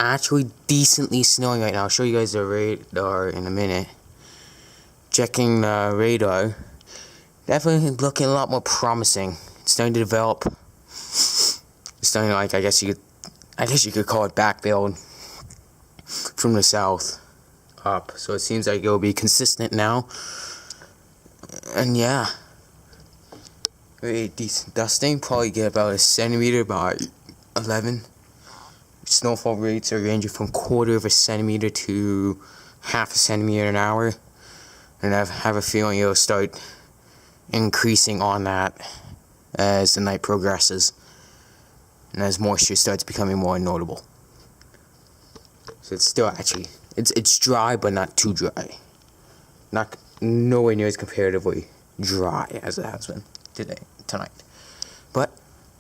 actually decently snowing right now. I'll show you guys the radar in a minute. Checking the radar. Definitely looking a lot more promising. It's starting to develop. It's starting to, like, I guess you could call it backfield from the south up. So it seems like it'll be consistent now. And yeah, very decent dusting. Probably get about a centimeter by 11. Snowfall rates are ranging from 1/4 of a centimeter to 1/2 a centimeter an hour. And I have a feeling it'll start increasing on that as the night progresses. And as moisture starts becoming more notable. So it's still actually, it's dry but not too dry. Nowhere near as comparatively dry as it has been tonight. But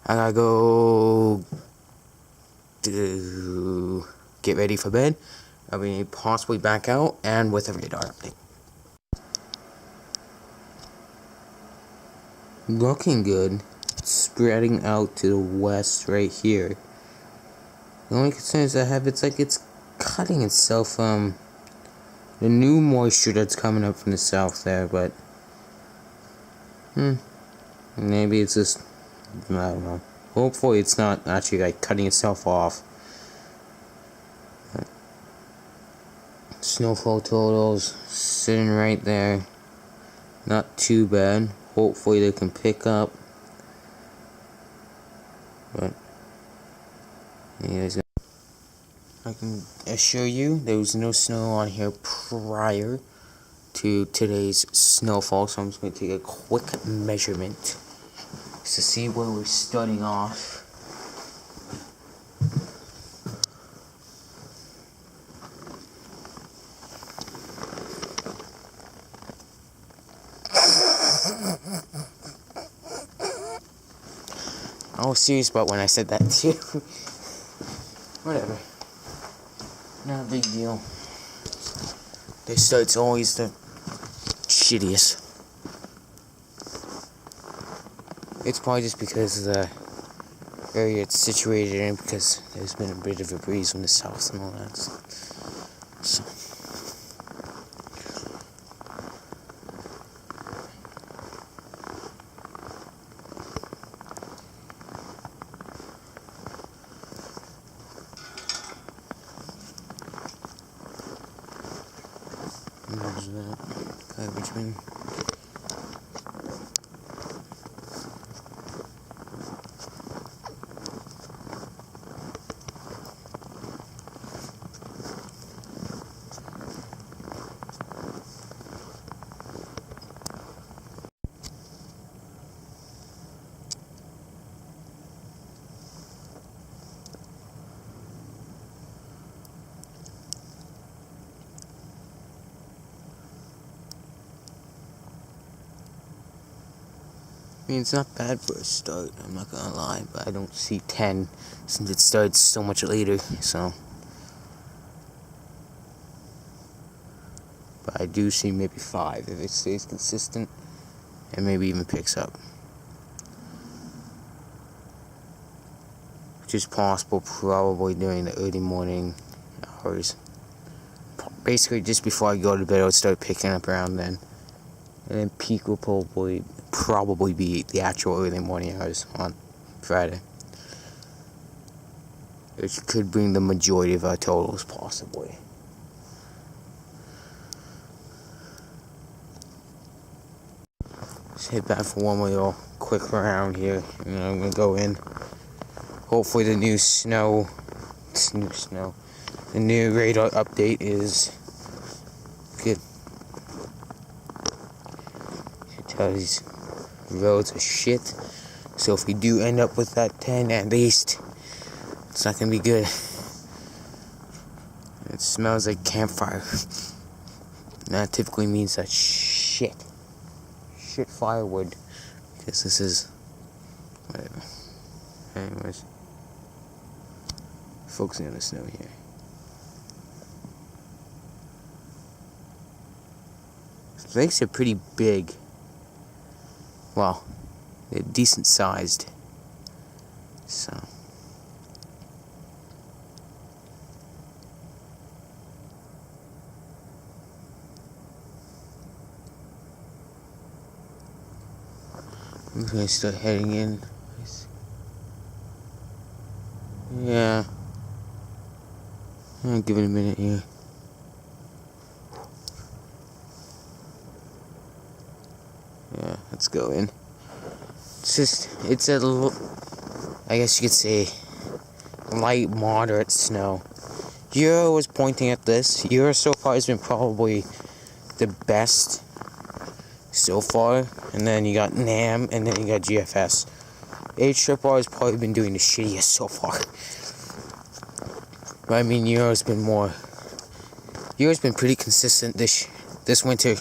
I gotta go to get ready for bed. I'll be possibly back out and with a radar update. Looking good. Spreading out to the west right here. The only concerns I have, it's like it's cutting itself the new moisture that's coming up from the south there, but maybe it's just, I don't know. Hopefully it's not actually like cutting itself off. Snowfall totals sitting right there. Not too bad. Hopefully they can pick up. But anyways, I can assure you there was no snow on here prior to today's snowfall, so I'm just going to take a quick measurement to see where we're starting off. I was serious about when I said that too. Whatever. Not a big deal. This start's always the shittiest. It's probably just because of the area it's situated in, because there's been a bit of a breeze from the south and all that. So. There's that garbage bin. I mean, it's not bad for a start, I'm not gonna lie, but I don't see 10 since it starts so much later, so. But I do see maybe 5 if it stays consistent and maybe even picks up. Which is possible probably during the early morning hours. Basically, just before I go to bed, I'll start picking up around then. And then peak will probably be the actual early morning hours on Friday. Which could bring the majority of our totals, possibly. Just head back for one more quick round here, and then I'm gonna go in. Hopefully the the new radar update is good. These roads are shit, so if we do end up with that 10 at least, it's not gonna be good. It smells like campfire. And that typically means that shit firewood, because this is whatever. Anyways, focusing on the snow here. The lakes are pretty big. Well, they're decent sized. So I'm gonna start heading in. Yeah. I'll give it a minute here. Yeah, let's go in. It's a little, I guess you could say, light, moderate snow. Euro was pointing at this. Euro so far has been probably the best so far. And then you got NAM, and then you got GFS. HRR has probably been doing the shittiest so far. But I mean, Euro's been pretty consistent this winter.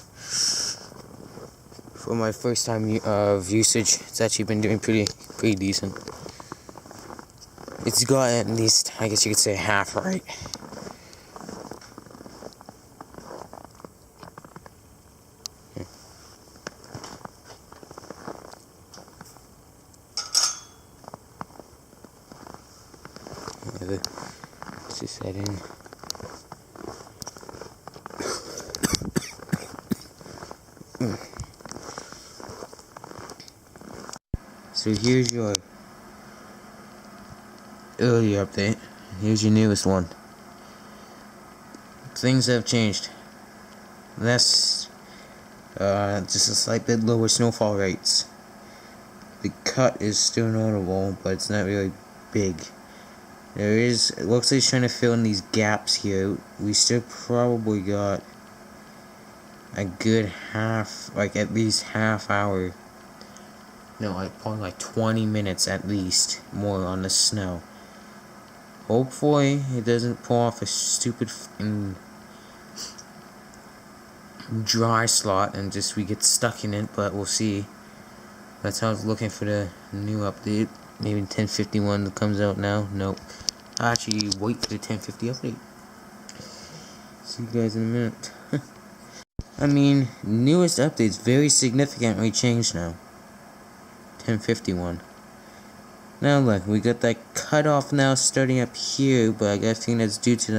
For my first time of usage, it's actually been doing pretty decent. It's got at least, I guess you could say, half right. Let's just head in. So here's your earlier update. Here's your newest one. Things have changed. Just a slight bit lower snowfall rates. The cut is still notable, but it's not really big. It looks like it's trying to fill in these gaps here. We still probably got a good half, like at least half hour. No, probably like 20 minutes at least more on the snow. Hopefully it doesn't pull off a stupid dry slot and just we get stuck in it, but we'll see. That's how I was looking for the new update. Maybe 1051 that comes out now. Nope. I'll actually wait for the 1050 update. See you guys in a minute. I mean, newest updates very significantly changed now. 1051. Now look, we got that cutoff now starting up here, but I got a feeling that's due to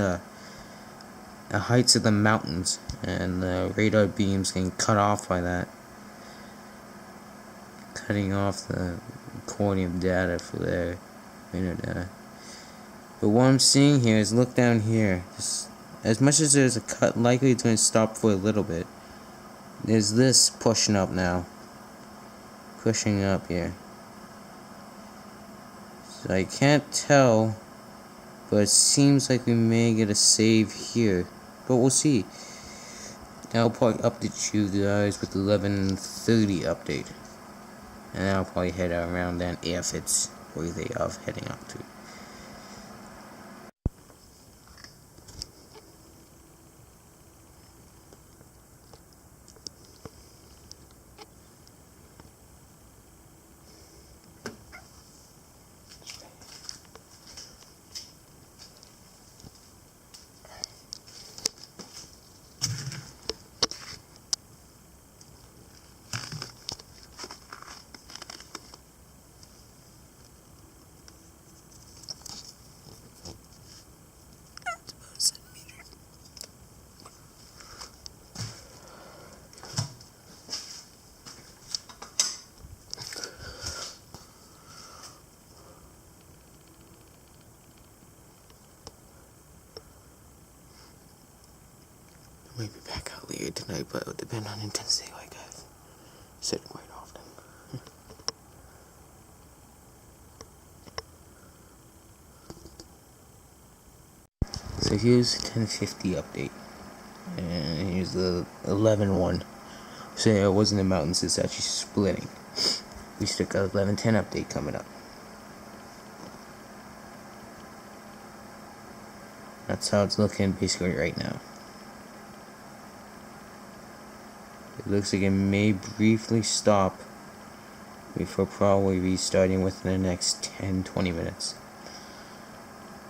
the heights of the mountains, and the radar beams getting cut off by that. Cutting off the recording of data for their radar data. But what I'm seeing here is, look down here. Just, as much as there's a cut, likely it's going to stop for a little bit. There's this pushing up now. Pushing up here. So I can't tell, but it seems like we may get a save here. But we'll see. I'll probably update you guys with the 11:30 update. And I'll probably head out around then if it's worthy of heading up to. I might be back out later tonight, but it'll depend on intensity, like I've said quite often. So here's the 1050 update, and here's the 11.1. So it wasn't the mountains, it's actually splitting. We still got 11.10 update coming up. That's how it's looking basically right now. It looks like it may briefly stop before probably restarting within the next 10-20 minutes.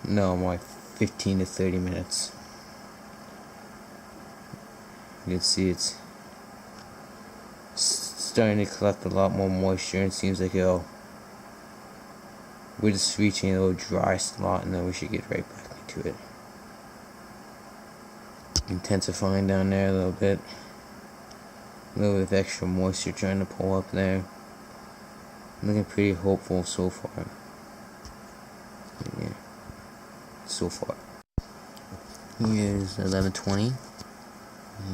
No, more like 15 to 30 minutes. You can see it's starting to collect a lot more moisture, and it seems like we're just reaching a little dry slot, and then we should get right back into it. Intensifying down there a little bit. A little bit of extra moisture trying to pull up there. Looking pretty hopeful so far. Yeah, so far. Here's 11:20.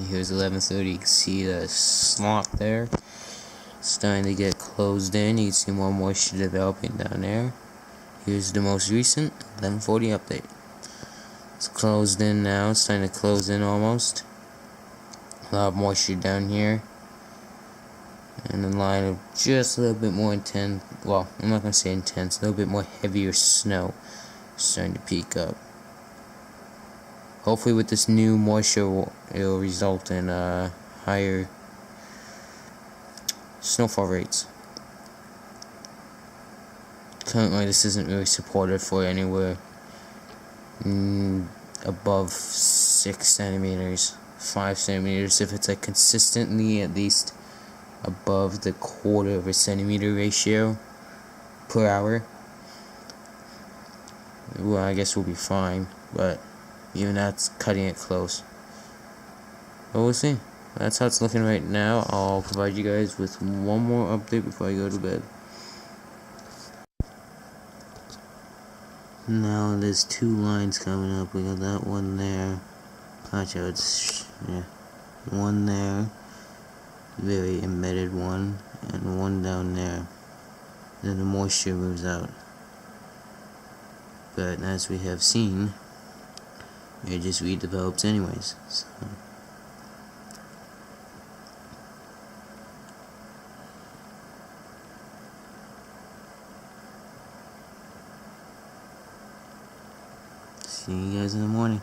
Here's 11:30. You can see the slot there. Starting to get closed in. You can see more moisture developing down there. Here's the most recent 11:40 update. It's closed in now. It's starting to close in almost. A lot of moisture down here. And a line of just a little bit more intense. Well, I'm not going to say intense. A little bit more heavier snow starting to peak up. Hopefully with this new moisture, it will result in higher snowfall rates. Currently, this isn't really supported for anywhere above 6 centimeters, 5 centimeters. If it's like consistently at least above the 1/4 of a centimeter ratio per hour, well, I guess we'll be fine. But even that's cutting it close. But we'll see. That's how it's looking right now. I'll provide you guys with one more update before I go to bed. Now there's 2 lines coming up. We got that one there. Watch out, one there, very embedded one, and one down there. Then the moisture moves out. But as we have seen, it just redevelops anyways. So. See you guys in the morning.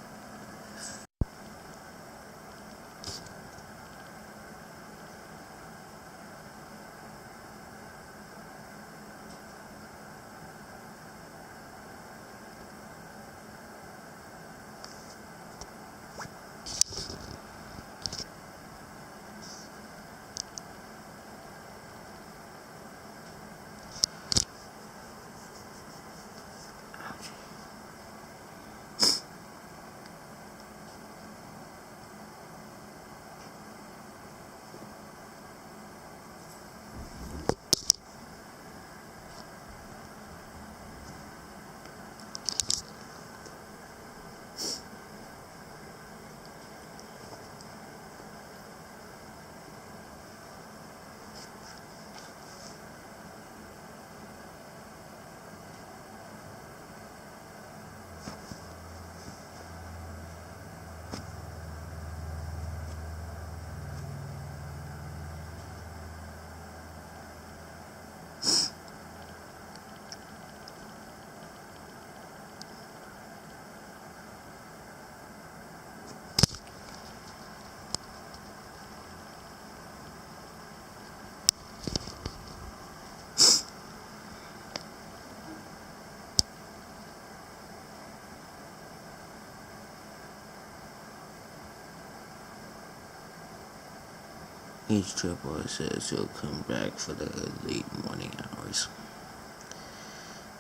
Each trip says he'll come back for the late morning hours.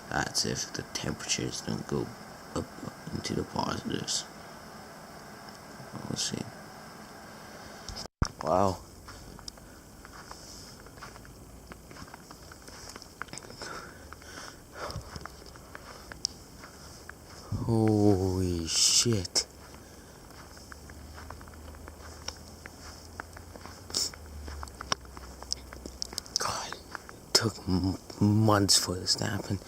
That's if the temperatures don't go up into the positives. We'll see. Wow. Holy shit. Took months for this to happen.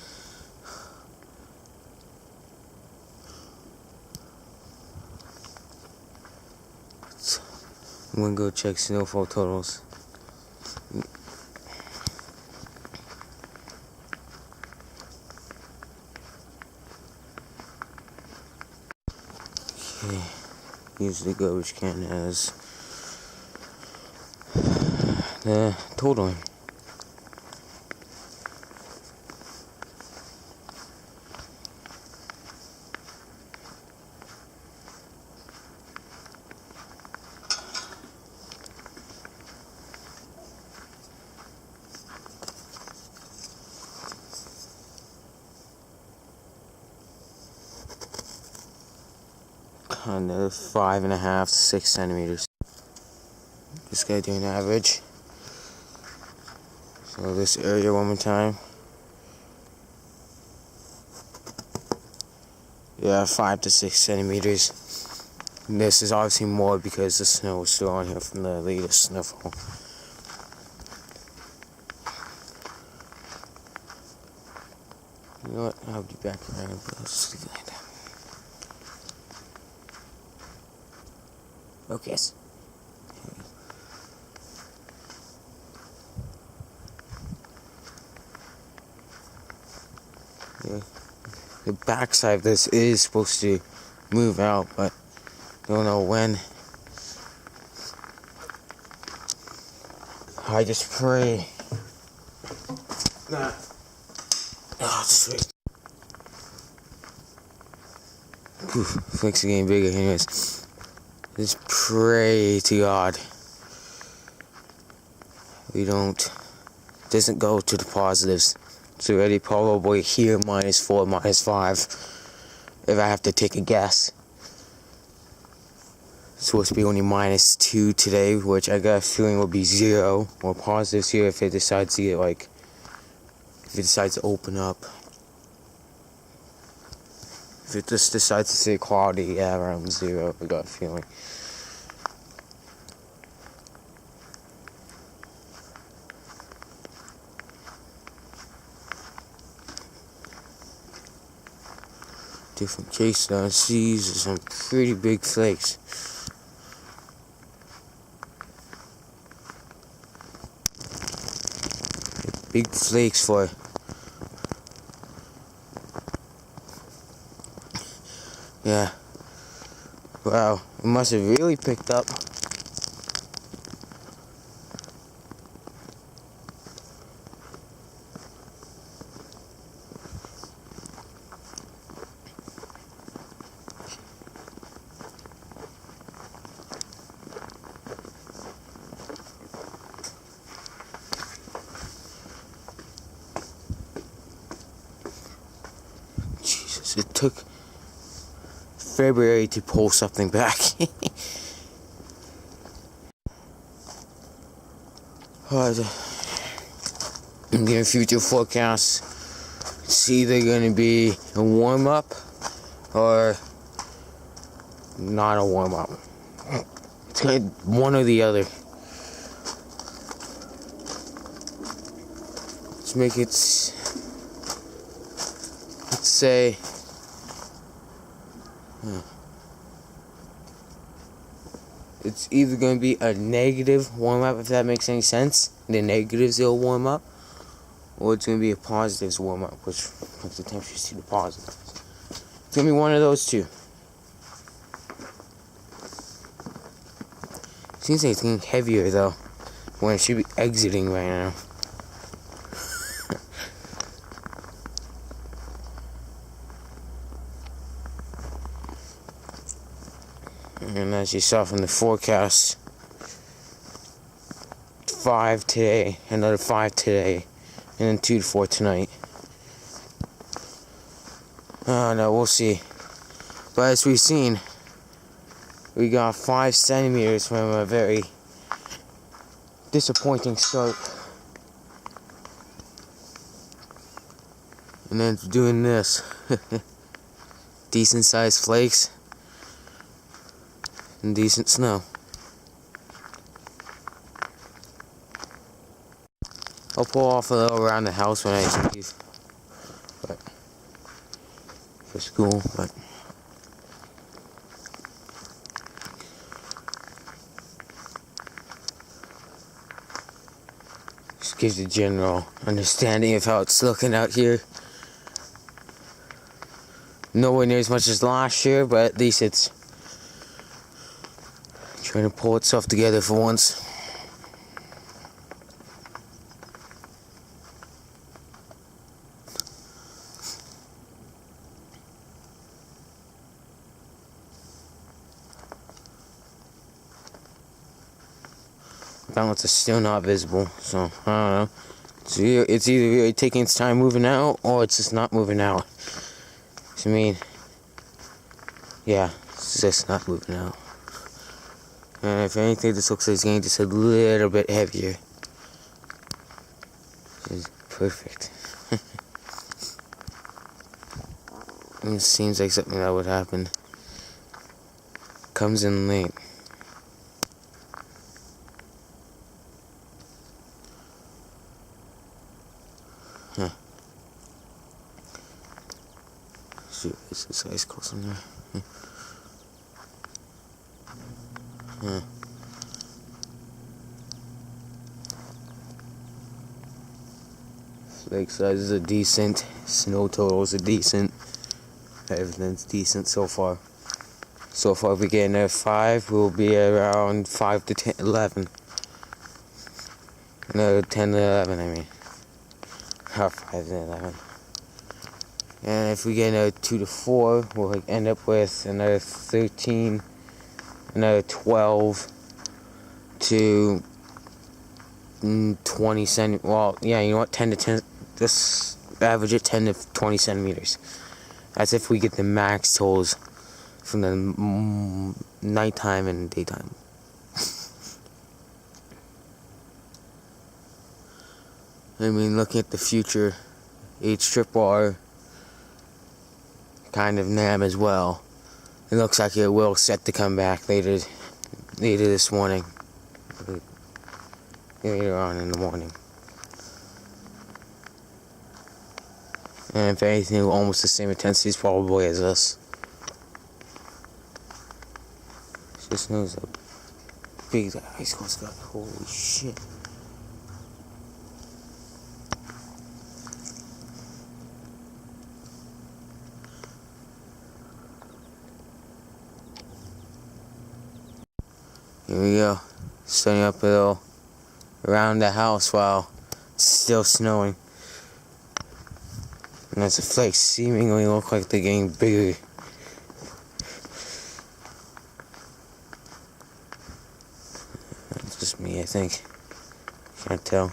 So, I'm gonna go check snowfall totals. Okay, use the garbage can as the totaling. Another 5.5 to 6 centimeters. This guy doing average. So this area one more time. Yeah, 5 to 6 centimeters. And this is obviously more because the snow is still on here from the latest snowfall. You know what? I'll be back around. Let's just leave it like that. Focus. Yeah. The backside of this is supposed to move out, but don't know when. I just pray that. Oh, sweet. Flakes are getting bigger, anyways. Just pray to God doesn't go to the positives. It's already probably here -4, -5. If I have to take a guess. It's supposed to be only -2 today, which I got a feeling will be 0 or positives here if it decides to get if it decides to open up. If it just decides to stay quality, yeah, around 0, I got a feeling. Different case studies. These are some pretty big flakes. Big flakes for yeah. Wow, it must have really picked up. Jesus, it took February to pull something back. I'm getting future forecasts. It's either going to be a warm-up or not a warm-up. It's going to be one or the other. Let's make it, let's say, it's either going to be a negative warm-up, if that makes any sense. The negatives will warm up, or it's going to be a positives warm-up, which puts the temperatures to the positives. It's going to be one of those two. Seems like it's getting heavier, though, when it should be exiting right now. And as you saw from the forecast, 5 today, another 5 today, and then 2 to 4 tonight. Oh no, we'll see. But as we've seen, we got 5 centimeters from a very disappointing start. And then doing this. Decent sized flakes. And decent snow. I'll pull off a little around the house when I leave, but for school. But just gives a general understanding of how it's looking out here. Nowhere near as much as last year, but at least it's trying to pull itself together for once. Balance is still not visible, so I don't know. It's either really taking its time moving out, or it's just not moving out. So, I mean, yeah, it's just not moving out. And if anything, this looks like it's getting just a little bit heavier. is perfect. It seems like something that would happen. Comes in late. Huh. Shoot, is this ice close in there? Huh. Lake sizes are decent. Snow totals are decent. Everything's decent so far. So far, if we get another 5, we'll be around 5 to 10, 11. No, 10 to 11, I mean. Not 5 to 11. And if we get another 2 to 4, we'll end up with another 13, another 12 to 20 centimeters. Well, yeah, you know what? 10 to 10. Just average it 10 to 20 centimeters. That's if we get the max totals from the nighttime and daytime. I mean, looking at the future, H-R kind of NAM as well. It looks like it will set to come back later this morning. Later on in the morning. And if anything, almost the same intensities probably as us. Just knows how big that ice coast got. Holy shit. Here we go. Setting up a little around the house while it's still snowing. And as the flakes seemingly look like they're getting bigger. That's just me, I think. Can't tell.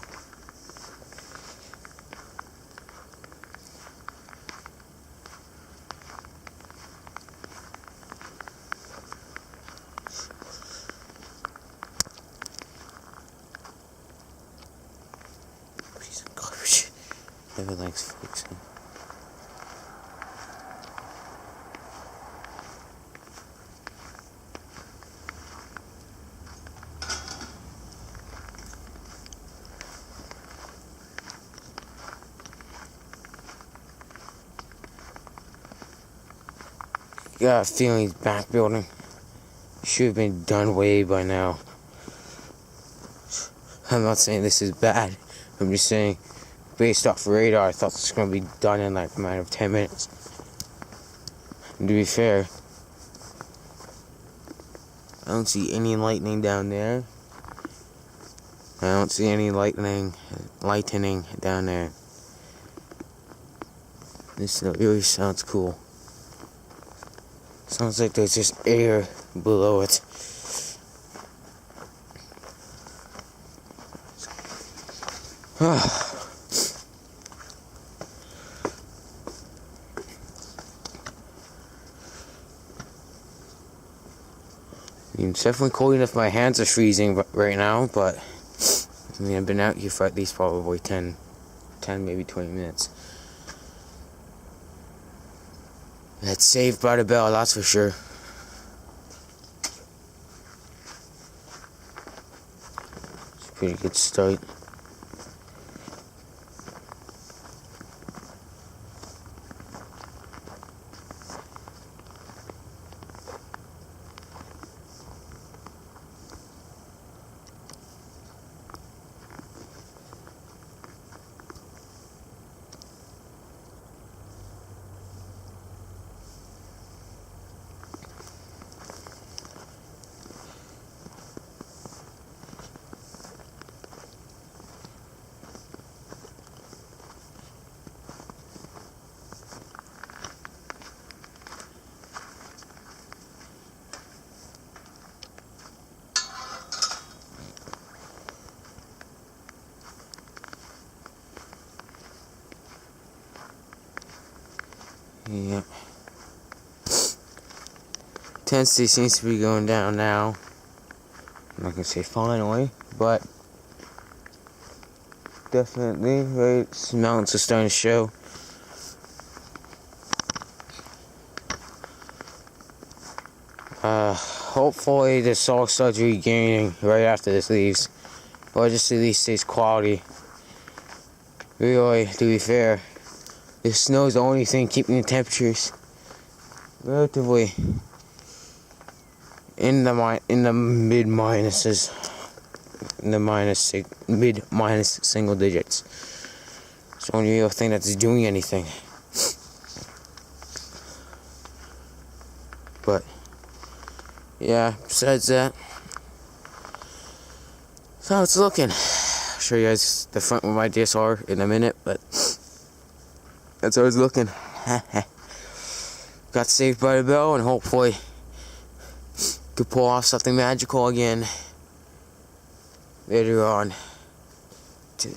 Piece of garbage. Never likes flakes. Got a feeling he's back building. Should have been done way by now. I'm not saying this is bad. I'm just saying, based off radar, I thought this was going to be done in like a matter of 10 minutes. And to be fair, I don't see any lightning down there. I don't see any lightning down there. This really sounds cool. Sounds like there's just air below it. It's definitely cold enough. My hands are freezing right now, but I mean, I've been out here for at least probably 10 maybe 20 minutes. That's saved by the bell, that's for sure. It's a pretty good start. Yep. Intensity seems to be going down now. I'm not gonna say finally, but definitely, right? Mountains are starting to show. Hopefully the salt starts regaining right after this leaves. Or just at least stays quality. Really, to be fair, the snow is the only thing keeping the temperatures relatively in the mid minuses, in the mid minus single digits. It's the only real thing that's doing anything. But yeah, besides that, that's how it's looking. I'll show you guys the front with my DSLR in a minute, but that's how it's looking. Got saved by the bell, and hopefully could pull off something magical again later on. It's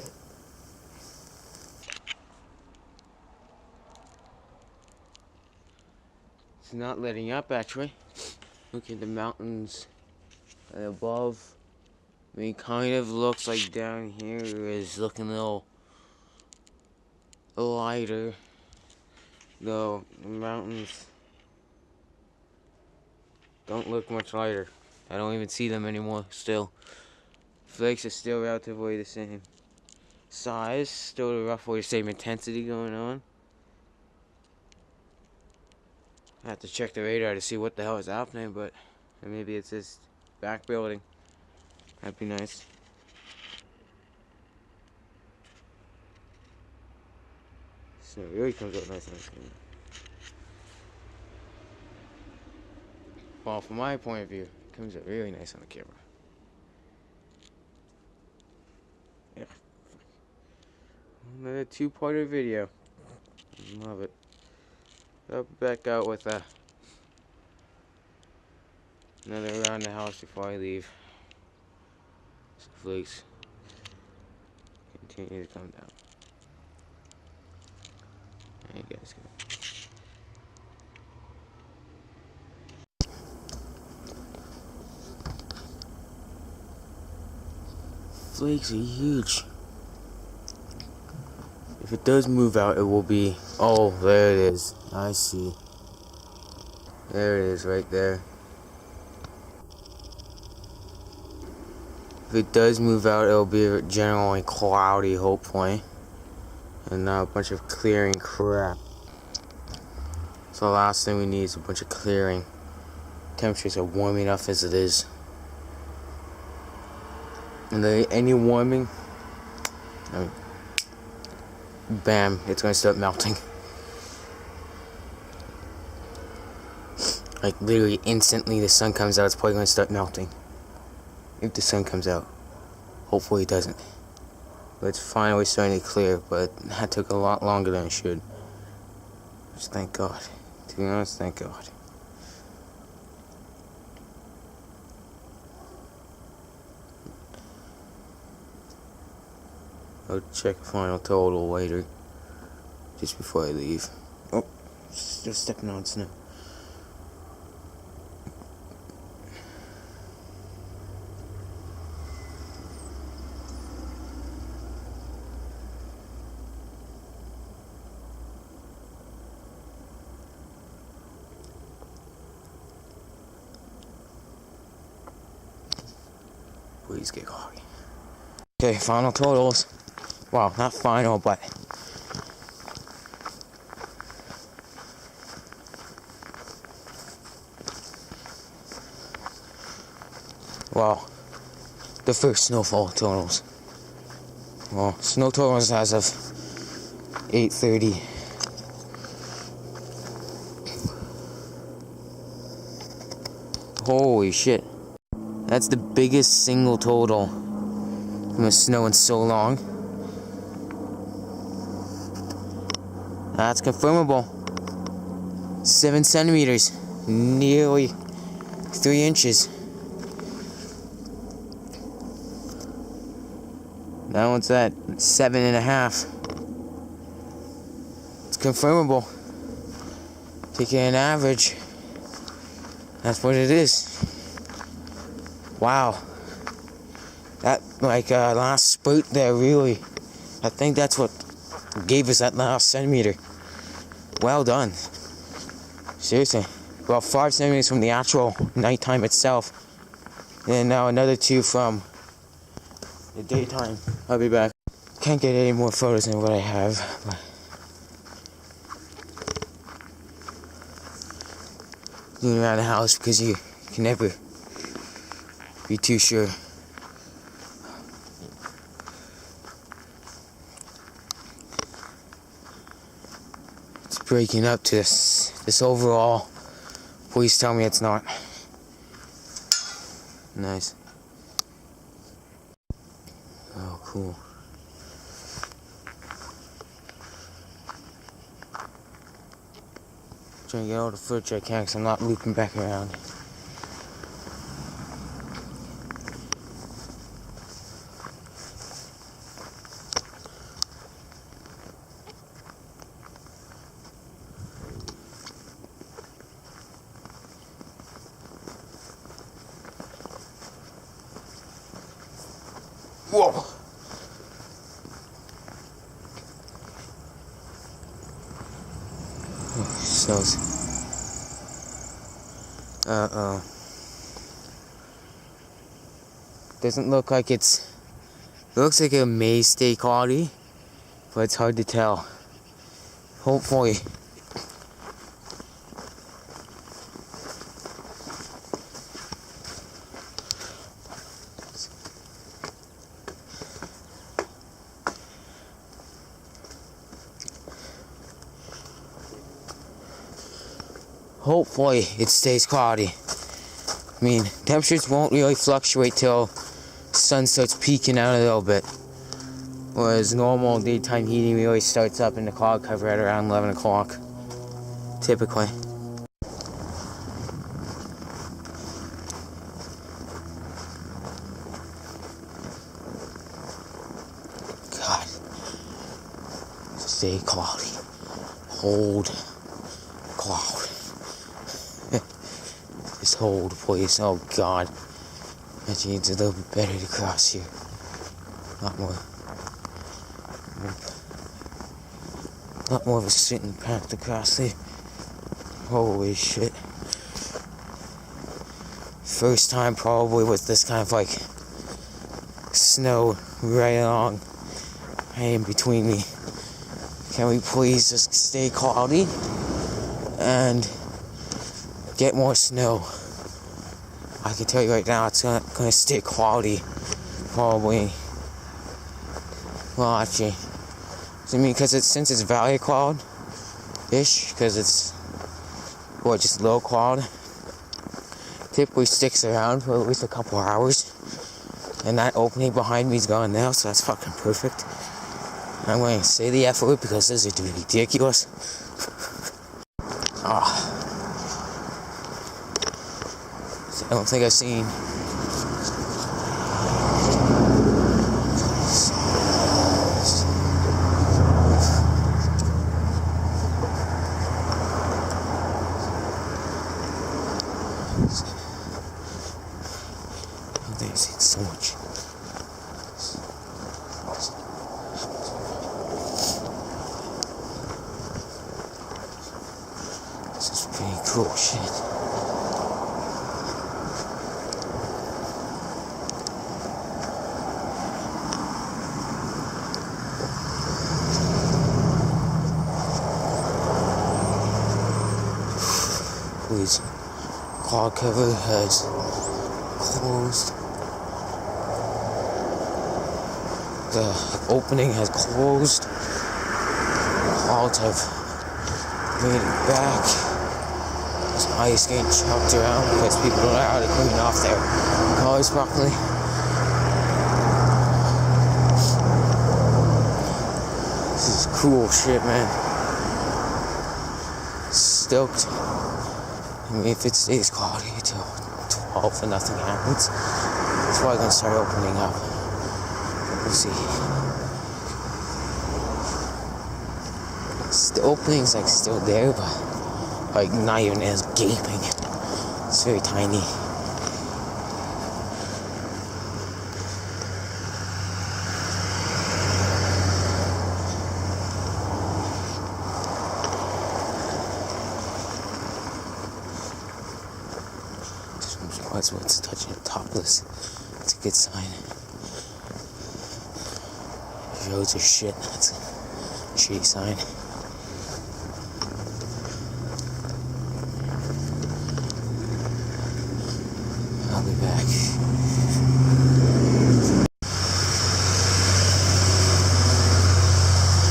not letting up, actually. Look at the mountains above. I mean, kind of looks like down here is looking a little lighter, though the mountains don't look much lighter. I don't even see them anymore still. Flakes are still relatively the same size, still roughly the same intensity going on. I have to check the radar to see what the hell is happening, but maybe it's just back building. That'd be nice. So it really comes out nice on the camera. Well, from my point of view, it comes out really nice on the camera. Yeah. Another two-parter video. Love it. I'll be back out with another around the house before I leave. So flakes continue to come down. There you guys go. Flakes are huge. If it does move out, it will be... Oh, there it is. I see. There it is, right there. If it does move out, it'll be generally cloudy, hopefully. And not a bunch of clearing crap. So the last thing we need is a bunch of clearing. Temperatures are warm enough as it is. And any warming, I mean, bam, it's going to start melting. Like literally instantly the sun comes out, it's probably going to start melting. If the sun comes out. Hopefully it doesn't. But it's finally starting to clear, but that took a lot longer than it should. Just thank God. To be honest, thank God. I'll check the final total later. Just before I leave. Oh, still stepping on snow. Please get coffee. Okay, final totals. Well, not final, but well, the first snowfall totals. Well, snow totals as of 8:30. Holy shit. That's the biggest single total from the snow in so long. That's confirmable. 7 centimeters. Nearly 3 inches. That one's at 7.5. It's confirmable. Taking an average. That's what it is. Wow. That, last spurt there really I think that's what gave us that last centimeter. Well done. Seriously. About 5 centimeters from the actual nighttime itself. And now another 2 from the daytime. I'll be back. Can't get any more photos than what I have. But doing around the house because you can never be too sure. It's breaking up to this overall. Please tell me it's not. Nice. Oh, cool. Trying to get all the footage I can because I'm not looping back around. Whoa! Oh, snows. Uh-oh. Doesn't look like it looks like it may stay cloudy, but it's hard to tell. Hopefully. Hopefully it stays cloudy. I mean, temperatures won't really fluctuate till sun starts peeking out a little bit. Whereas normal daytime heating really starts up in the cloud cover at around 11 o'clock. Typically. God. Stay cloudy. Hold cloud. Just hold, please. Oh God. Imagine it's a little bit better to cross here. A lot more of a sitting path to cross there. Holy shit. First time probably with this kind of like snow right along in between me. Can we please just stay cloudy and get more snow? I can tell you right now, it's gonna stay cloudy, probably. Well, actually, I mean, since it's valley cloud-ish, because it's just low cloud, typically sticks around for at least a couple hours, and that opening behind me is gone now, so that's fucking perfect. I'm going to say the F word because this is ridiculous. Ah. I don't think I've seen so much. This is pretty cool shit. Please, cloud cover has closed. The opening has closed. Clouds have made it back. There's ice getting chopped around because people don't know how to clean off their cars properly. This is cool shit, man. Stoked. I mean, if it stays cloudy until 12 and nothing happens, it's probably gonna start opening up. We'll see. The opening's like still there, but like not even as gaping. It's very tiny. what's touching the topless. It's a good sign. Roads are shit. That's a shitty sign. I'll be back.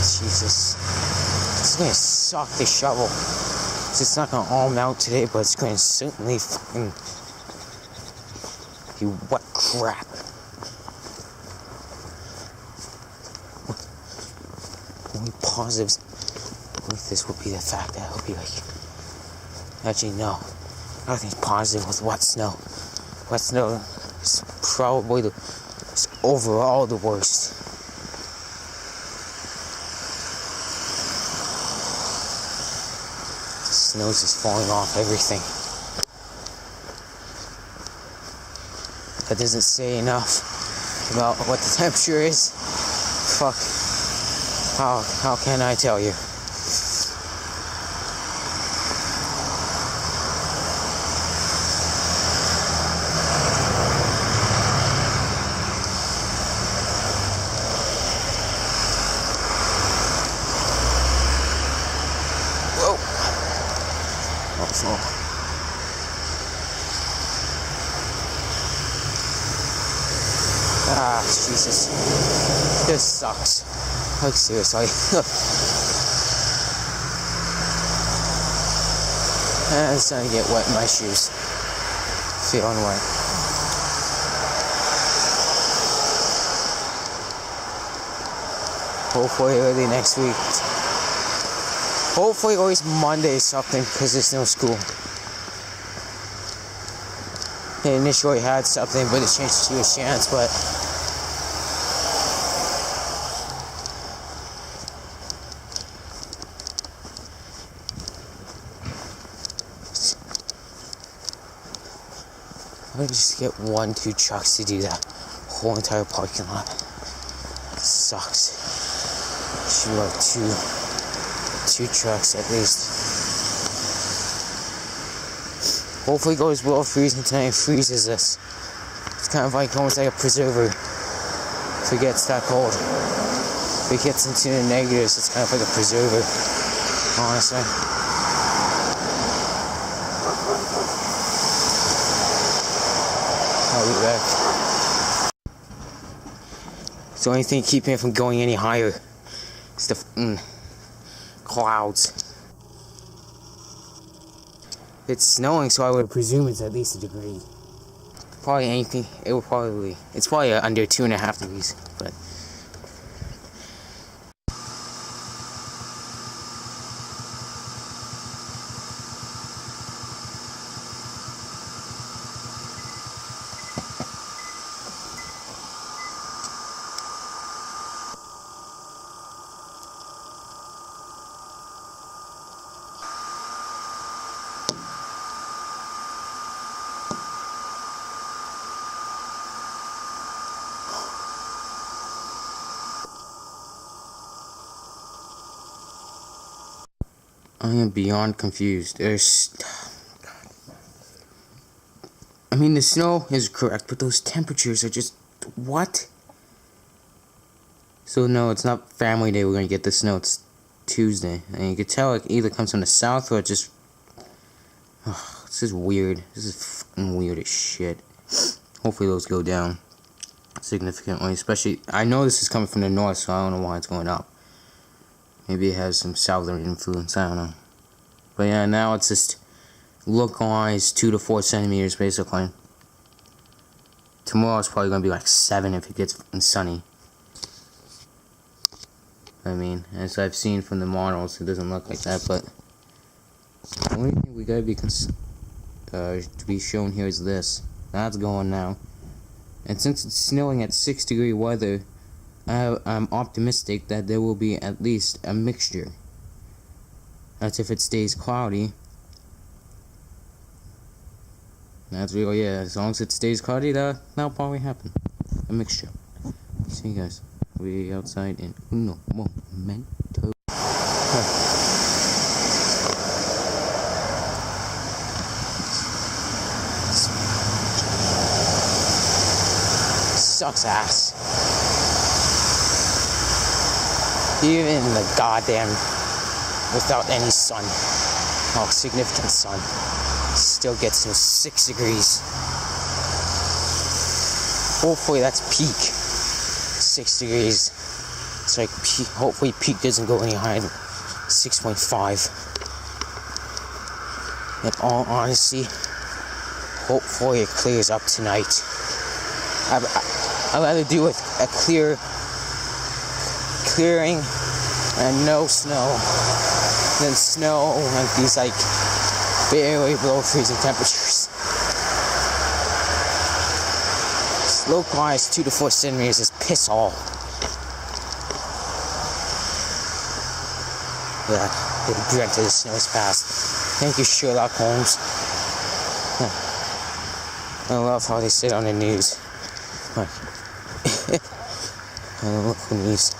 Jesus. It's gonna suck the shovel. It's not gonna all melt today, but it's gonna certainly fucking be wet crap. Only positives with this would be the fact that it'll be like, actually no, nothing's positive with wet snow. Wet snow is probably it's overall the worst. The snow's just falling off everything. That doesn't say enough about what the temperature is. Fuck. How can I tell you? Whoa. Oh. Ah, Jesus. This sucks. Like, seriously. And it's starting to get wet in my shoes. Feeling wet. Hopefully early next week. Hopefully always Monday something, because there's no school. They initially had something, but it changed to a chance, but I would just get 1-2 trucks to do that whole entire parking lot. It sucks. Should have two trucks at least. Hopefully it goes below freezing tonight and freezes us. It's kind of like almost like a preserver. If it gets that cold. If it gets into the negatives, it's kind of like a preserver. Honestly. I'll be back. It's the only thing keeping it from going any higher. It's the clouds. It's snowing, so I would presume it's at least a degree. Probably anything. It's probably under 2.5 degrees, but. I am beyond confused. I mean, the snow is correct, but those temperatures are just... What? So, no, it's not Family Day we're gonna get the snow. It's Tuesday. And you can tell it either comes from the south or it just... this is weird. This is fucking weird as shit. Hopefully those go down significantly. Especially... I know this is coming from the north, so I don't know why it's going up. Maybe it has some southern influence, I don't know. But yeah, now it's just localized 2 to 4 centimeters basically. Tomorrow it's probably going to be like 7 if it gets sunny. I mean, as I've seen from the models, it doesn't look like that, but the only thing we gotta be to be shown here is this. That's going now. And since it's snowing at 6-degree weather, I'm optimistic that there will be at least a mixture. That's if it stays cloudy. That's real, yeah. As long as it stays cloudy, that'll probably happen. A mixture. See you guys. We'll be outside in uno momento. sucks ass. Even in the goddamn, without any sun, or significant sun, still gets to 6 degrees. Hopefully that's peak 6 degrees. It's like peak, hopefully peak doesn't go any higher than 6.5. In all honesty, hopefully it clears up tonight. I'd rather do a clearing and no snow than snow and these like barely below freezing temperatures. Localized 2 to 4 centimeters is piss all. Yeah, the brunt of the snow is past. Thank you, Sherlock Holmes. I love how they sit on the news. Like, I don't look the news.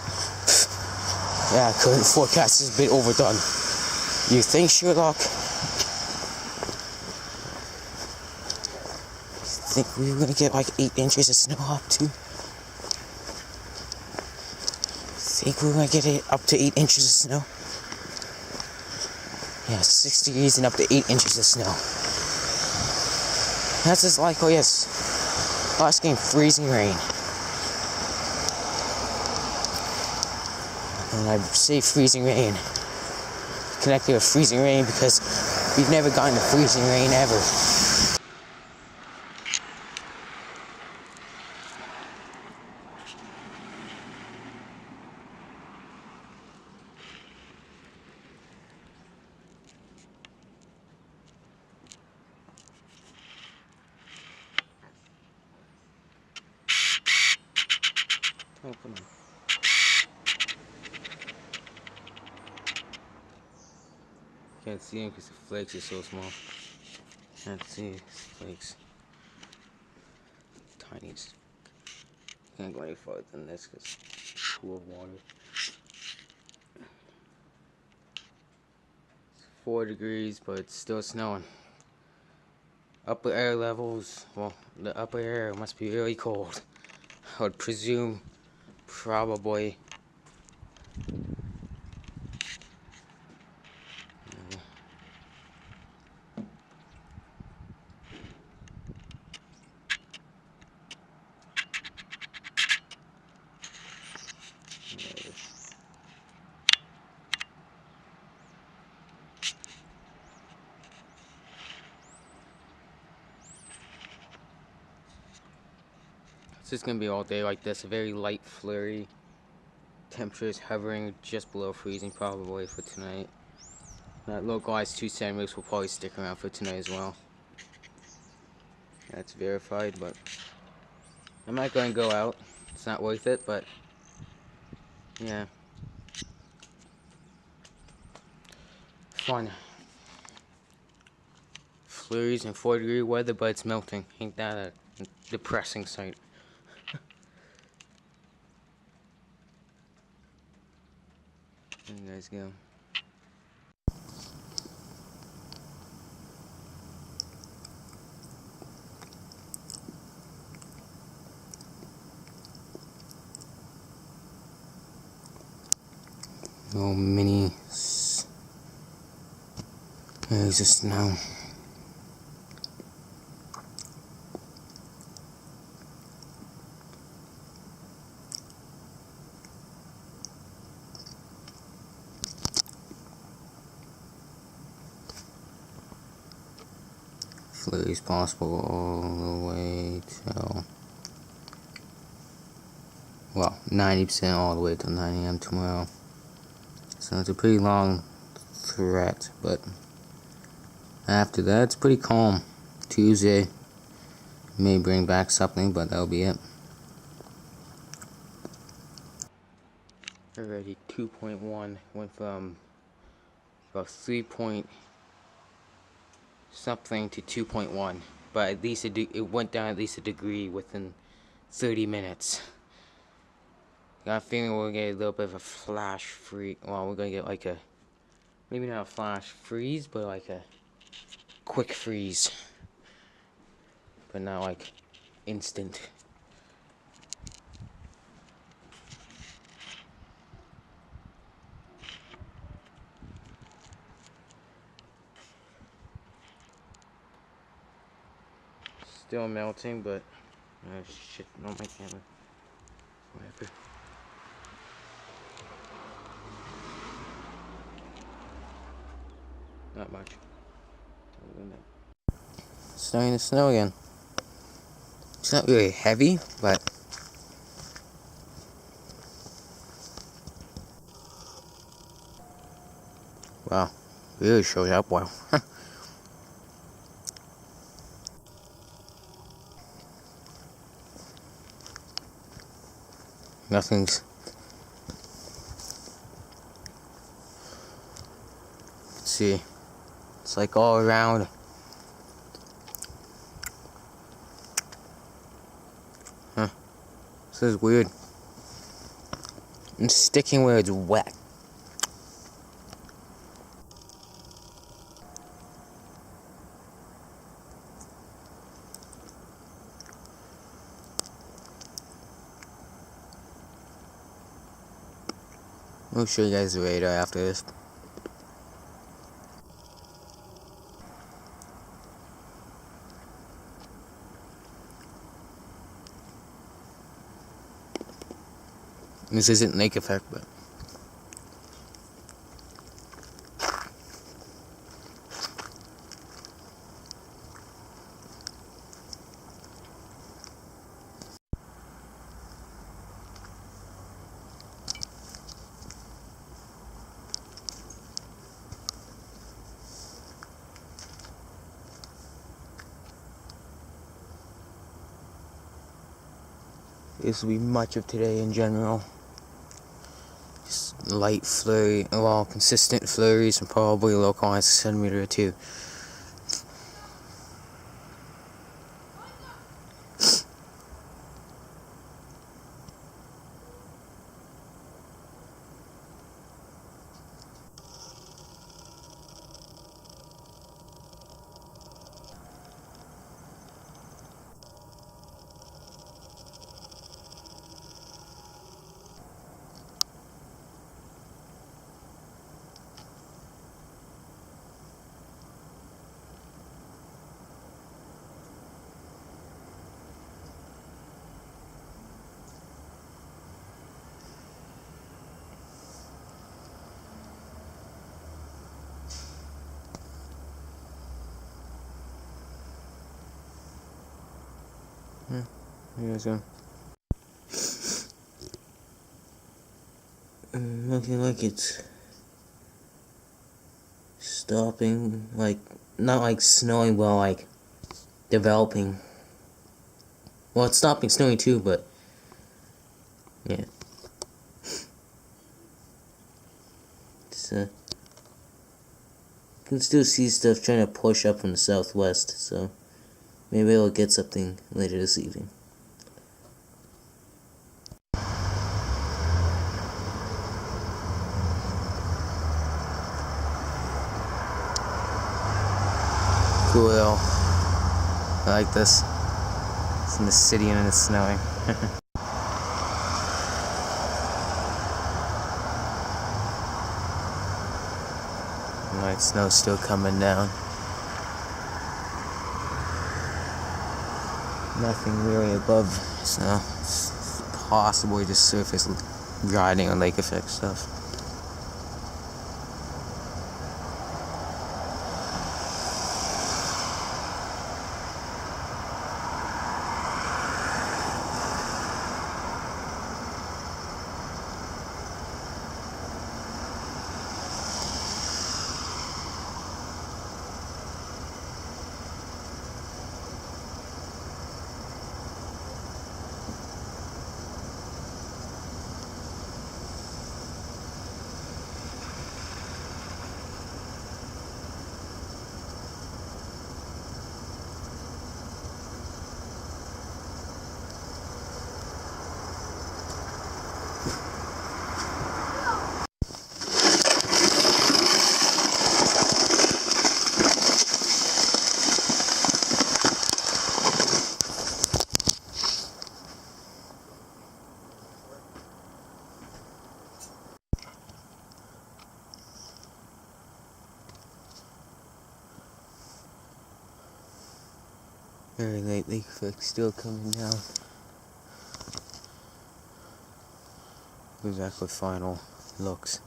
Yeah, current forecast is a bit overdone. You think, Sherlock? Think we were gonna get like 8 inches of snow up to? Think we were gonna get it up to 8 inches of snow? Yeah, 6 degrees and up to 8 inches of snow. That's just like, oh yes, last game, freezing rain. And I say freezing rain, connected with freezing rain because we've never gotten to freezing rain ever. Oh, come on. Can't see him because the flakes are so small. Can't see his flakes. Tiniest. Can't go any farther than this because it's pool of water. It's 4 degrees, but it's still snowing. Upper air levels, well, the upper air must be really cold. I would presume, probably. It's just gonna be all day like this, a very light flurry. Temperatures hovering just below freezing probably for tonight. That localized 2 centimeters will probably stick around for tonight as well. That's verified, but I'm not gonna go out. It's not worth it, but yeah. Fun. Flurries and 4-degree weather, but it's melting. Ain't that a depressing sight? There you guys go. Little mini. There's the snow. Flurries possible all the way till, well, 90% all the way till 9 AM tomorrow. So it's a pretty long threat, but after that it's pretty calm. Tuesday may bring back something, but that'll be it. Already 2.1 went from about 3 point something to 2.1, but at least it went down at least a degree within 30 minutes. Got a feeling we're gonna get a little bit of a flash freeze. Well, we're gonna get like a, maybe not a flash freeze, but like a quick freeze, but not like instant. Still melting, but shit, not my camera. Whatever. Not much. It's starting to snow again. It's not really heavy, but wow, really shows up well. Nothing's. Let's see. It's like all around. Huh. This is weird. It's sticking where it's wet. I'll show you guys the radar after this. This isn't lake effect, but this will be much of today in general. Just light flurry, well, consistent flurries and probably localized a centimeter or two. Here's a looking like it's stopping, like not like snowing, but like developing. Well, it's stopping snowing too, but yeah. It's you can still see stuff trying to push up from the southwest, so maybe I'll get something later this evening. Cool. I like this. It's in the city and it's snowing. Light snow still coming down. Nothing really above snow. It's possibly just surface riding on lake effect stuff. Very lately, like still coming down. Exactly final looks.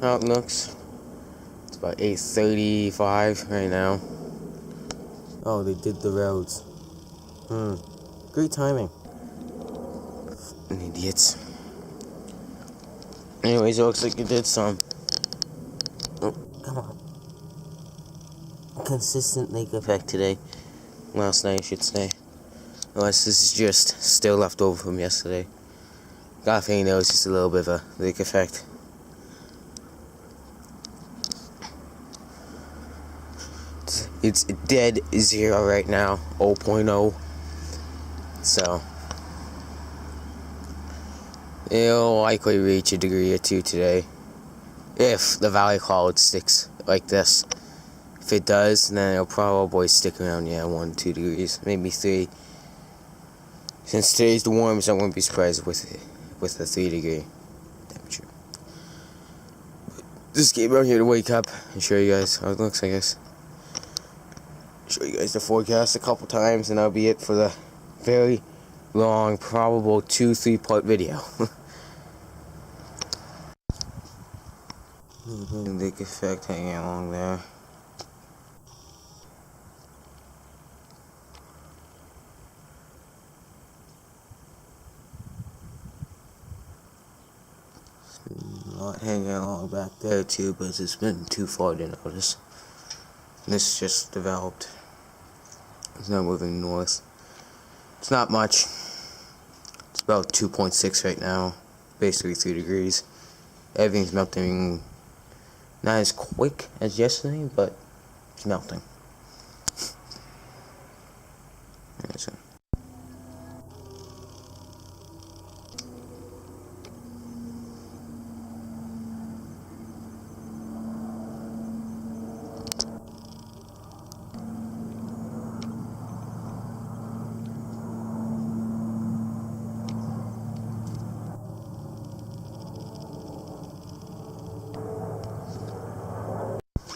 How it looks. It's about 8:35 right now. Oh, they did the roads. Great timing. Idiots. Anyways, it looks like you did some. Oh, come on. Consistent lake effect today. Last night, I should say. Unless this is just still left over from yesterday. Got a feeling there was just a little bit of a lake effect. It's dead zero right now, 0.0. So it'll likely reach a degree or two today, if the valley cloud sticks like this. If it does, then it'll probably stick around 1-2 degrees, maybe 3. Since today's the warmest, I wouldn't be surprised with a 3-degree temperature. Just came out here to wake up and show you guys how it looks, I guess. Show you guys the forecast a couple times, and that'll be it for the very long, probable 2-3 part video. Lake effect hanging along there. Not hanging along back there too, but it's been too far to notice. This just developed. It's now moving north. It's not much. It's about 2.6 right now. Basically 3 degrees. Everything's melting. Not as quick as yesterday, but it's melting.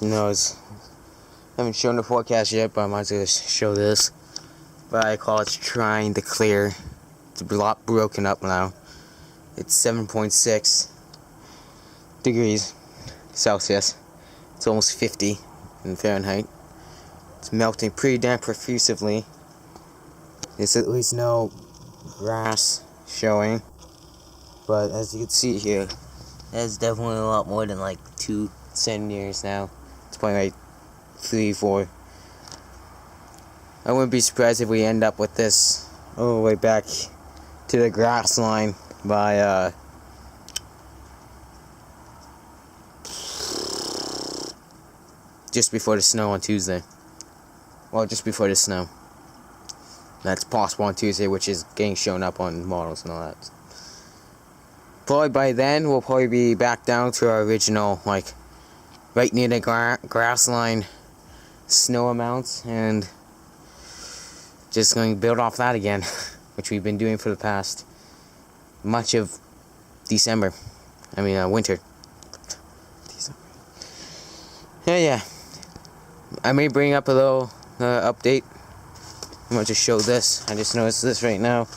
No, I haven't shown the forecast yet, but I might as well show this. But I call it trying to clear. It's a lot broken up now. It's 7.6 degrees Celsius. It's almost 50 in Fahrenheit. It's melting pretty damn profusively. There's at least no grass showing. But as you can see here, that's definitely a lot more than like 2 centimeters now. It's probably like 3-4. I wouldn't be surprised if we end up with this all the way back to the grass line by just before the snow on Tuesday. Well, just before the snow. That's possible on Tuesday, which is getting shown up on models and all that. Probably by then, we'll probably be back down to our original, like, right near the grass line snow amounts, and just going to build off that again, which we've been doing for the past much of December. I mean, winter. December. Yeah. I may bring up a little update. I'm going to show this. I just noticed this right now.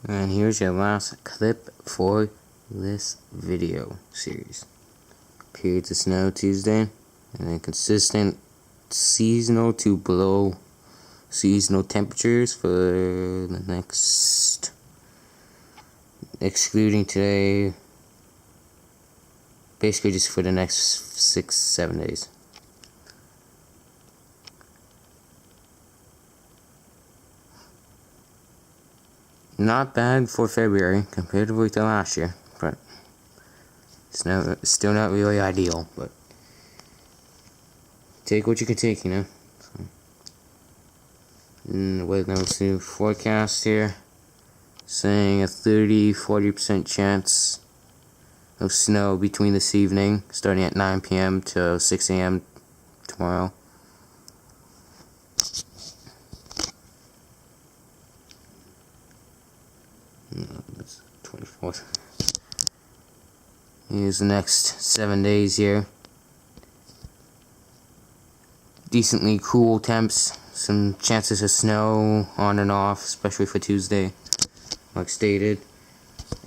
And here's your last clip for this video series. Periods of snow Tuesday, and then consistent seasonal to below seasonal temperatures for the next, excluding today, basically just for the next 6-7 days. Not bad for February comparatively to last year, but it's still not really ideal, but take what you can take, you know. So, wait, now let's do forecast here. saying a 30-40% chance of snow between this evening, starting at 9 p.m. to 6 a.m. tomorrow. That's 24th. Here's the next 7 days here. Decently cool temps, some chances of snow on and off, especially for Tuesday, like stated.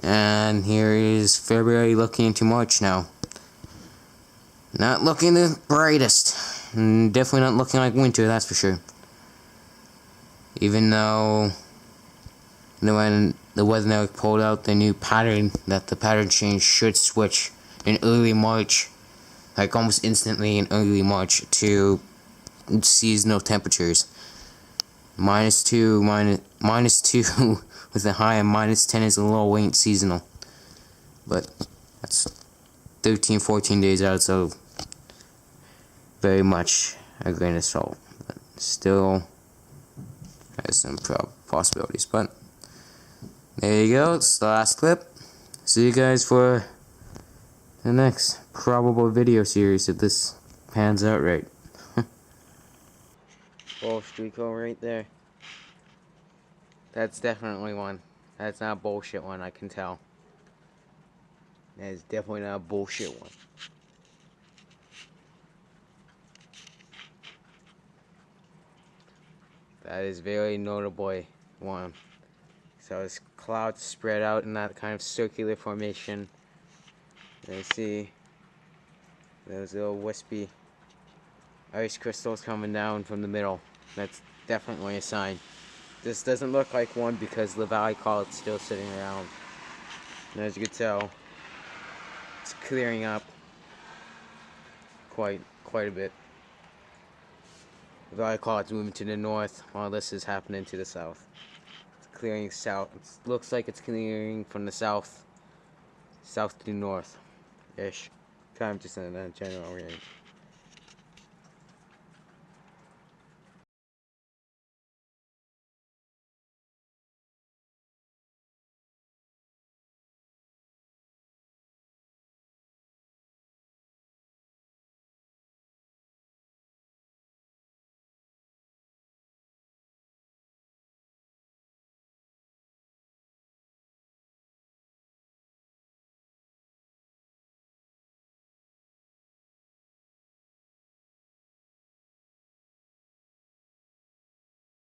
And here is February looking into March now. Not looking the brightest, and definitely not looking like winter, that's for sure. Even though when the weather now pulled out the new pattern, that the pattern change should switch in early March, like almost instantly in early March, to seasonal temperatures. -2 with a high, and -10 is a low ain't seasonal. But that's 13-14 days out, so very much a grain of salt. But still has some possibilities. But there you go, it's the last clip. See you guys for the next probable video series if this pans out right. Streako right there. That's definitely one. That's not a bullshit one, I can tell. That is definitely not a bullshit one. That is very notable one. So it's clouds spread out in that kind of circular formation. You see those little wispy ice crystals coming down from the middle. That's definitely a sign. This doesn't look like one because the valley cloud's still sitting around. And as you can tell, it's clearing up quite a bit. The valley cloud's moving to the north while this is happening to the south. It's clearing south. It looks like it's clearing from the south to north-ish. Kind of just in a general range.